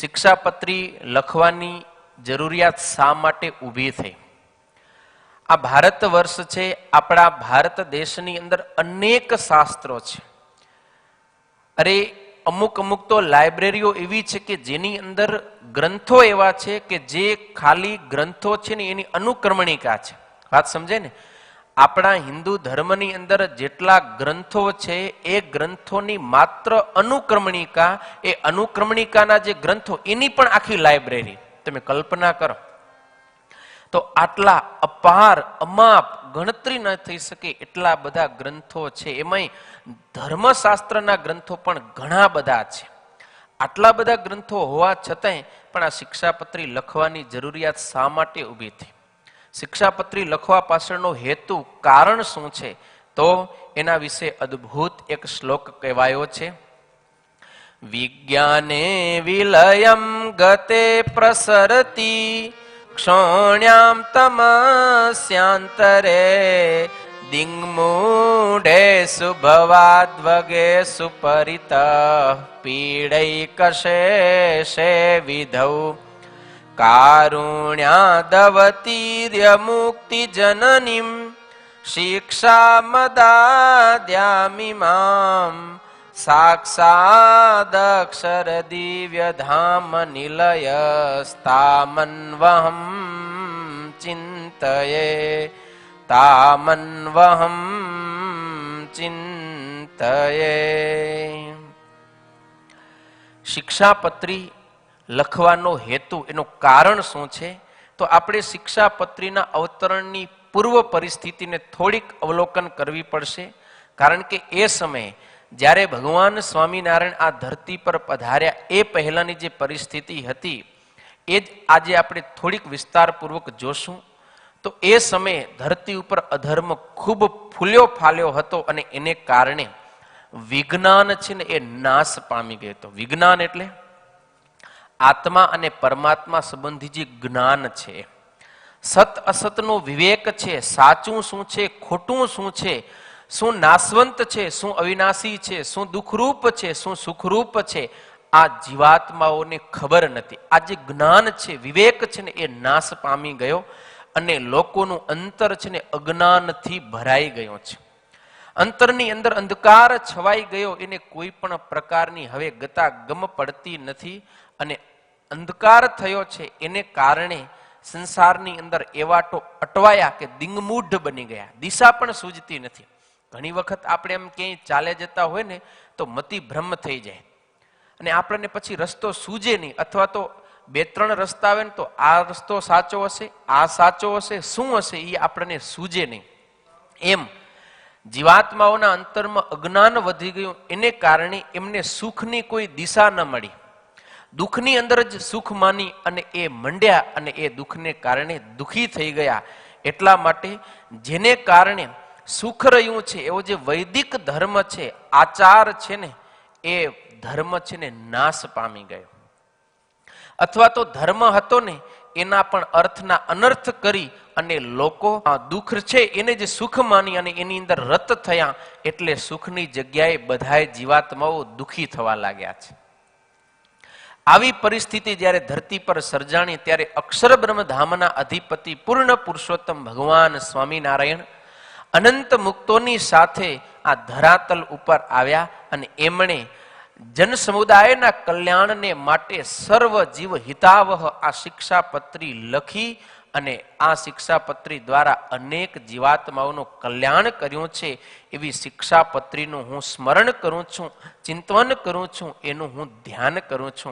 શિક્ષાપત્રી લખવાની જરૂરિયાત શા માટે ઊભી થઈ? આ ભારત વર્ષ છે, આપણા ભારત દેશની અંદર અનેક શાસ્ત્રો છે. અરે અમુક અમુક તો લાઇબ્રેરીઓ એવી છે કે જેની અંદર ગ્રંથો એવા છે કે જે ખાલી ગ્રંથો છે ને એની અનુક્રમણિકા છે. વાત સમજે ને? આપણા હિન્દુ ધર્મની અંદર જેટલા ગ્રંથો છે એ ગ્રંથોની માત્ર અનુક્રમણિકા, એ અનુક્રમણિકાના જે ગ્રંથો એની પણ આખી લાઇબ્રેરી. તમે કલ્પના કરો તો આટલા અપાર અમાપ ગણતરી ન થઈ શકે એટલા બધા ગ્રંથો છે. એમાંય ધર્મશાસ્ત્રના ગ્રંથો પણ ઘણા બધા છે. આટલા બધા ગ્રંથો હોવા છતાંય પણ આ શિક્ષાપત્રી લખવાની જરૂરિયાત શા માટે ઊભી થઈ? શિક્ષાપત્રી લખવા પાછળનો હેતુ, કારણ શું છે? તો એના વિશે અદ્ભુત એક શ્લોક કહેવાયો છે. વિજ્ઞાને વિલયમ ગતે પ્રસરતી ક્ષોણ્યામ તમસ્યાંતરે દિગ્મૂઢે સુભવાદ્વગે સુપરિતઃ પીડૈકશેષે વિધૌ કારુણ્યાદવતીર્ય મુક્તિ જનનીમ શિક્ષામદાદ્યામિમામ સાક્ષાદક્ષર દિવ્ય ધામ નિલયસ્તામન્વહમ ચિંતયે તામન્વહમ ચિંતયે. શિક્ષાપત્રી લખવાનો હેતુ, એનું કારણ શું છે? તો આપણે શિક્ષાપત્રીના અવતરણની પૂર્વ પરિસ્થિતિને થોડીક અવલોકન કરવી પડશે. કારણ કે એ સમયે જ્યારે ભગવાન સ્વામિનારાયણ આ ધરતી પર પધાર્યા એ પહેલાની જે પરિસ્થિતિ હતી એ જ આજે આપણે થોડીક વિસ્તારપૂર્વક જોશું. તો એ સમયે ધરતી ઉપર અધર્મ ખૂબ ફૂલ્યો ફાલ્યો હતો અને એને કારણે વિજ્ઞાન છે ને એ નાશ પામી ગયો હતો. વિજ્ઞાન એટલે આત્મા અને પરમાત્મા સંબંધી જે જ્ઞાન છે, સત અસતનો વિવેક છે, સાચું શું છે, ખોટું શું છે, શું નાશવંત છે, શું અવિનાશી છે, શું દુઃખરૂપ છે, શું સુખરૂપ છે, આ જીવાત્માઓને ખબર નથી. આ જે જ્ઞાન છે, વિવેક છે ને એ નાશ પામી ગયો અને લોકોનું અંતર છે ને અજ્ઞાનથી ભરાઈ ગયો છે. અંતરની અંદર અંધકાર છવાઈ ગયો, એને કોઈ પણ પ્રકારની હવે ગતા ગમ પડતી નથી અને અંધકાર થયો છે. એને કારણે સંસારની અંદર એવા તો અટવાયા કે દિંગમૂઢ બની ગયા, દિશા પણ સૂઝતી નથી. ઘણી વખત આપણે એમ ક્યાંય ચાલે જતા હોય ને તો મતિ ભ્રમ થઈ જાય અને આપણને પછી રસ્તો સૂઝે નહીં, અથવા તો બે ત્રણ રસ્તા આવે ને તો આ રસ્તો સાચો હશે, આ સાચો હશે, શું હશે એ આપણને સૂઝે નહીં. એમ જીવાત્માઓના અંતરમાં અજ્ઞાન વધી ગયું, એને કારણે એમને સુખની કોઈ દિશા ન મળી. દુઃખની અંદર જ સુખ માની અને એ મંડ્યા અને એ દુઃખને કારણે દુઃખી થઈ ગયા. એટલા માટે જેને કારણે સુખ રહ્યું છે એવો જે વૈદિક ધર્મ છે, આચાર છે ને, એ ધર્મ છે ને નાશ પામી ગયો. અથવા તો ધર્મ હતો ને એના પણ અર્થના અનર્થ કરી અને લોકો આ દુઃખ છે એને જે સુખ માની અને એની અંદર રત થયા, એટલે સુખની જગ્યાએ બધાએ જીવાત્માઓ દુઃખી થવા લાગ્યા છે. આવી પરિસ્થિતિ જ્યારે ધરતી પર સર્જાણી ત્યારે અક્ષર બ્રહ્મધામના અધિપતિ પૂર્ણ પુરુષોત્તમ ભગવાન સ્વામિનારાયણ અનંત મુક્તોની સાથે આ ધરાતલ ઉપર આવ્યા અને એમણે જન સમુદાયના કલ્યાણને માટે સર્વ જીવ હિતાવહ આ શિક્ષાપત્રી લખી અને આ શિક્ષાપત્રી દ્વારા અનેક જીવાત્માઓનું કલ્યાણ કર્યું છે. એવી શિક્ષાપત્રીનું હું સ્મરણ કરું છું, ચિંતન કરું છું, એનું હું ધ્યાન કરું છું.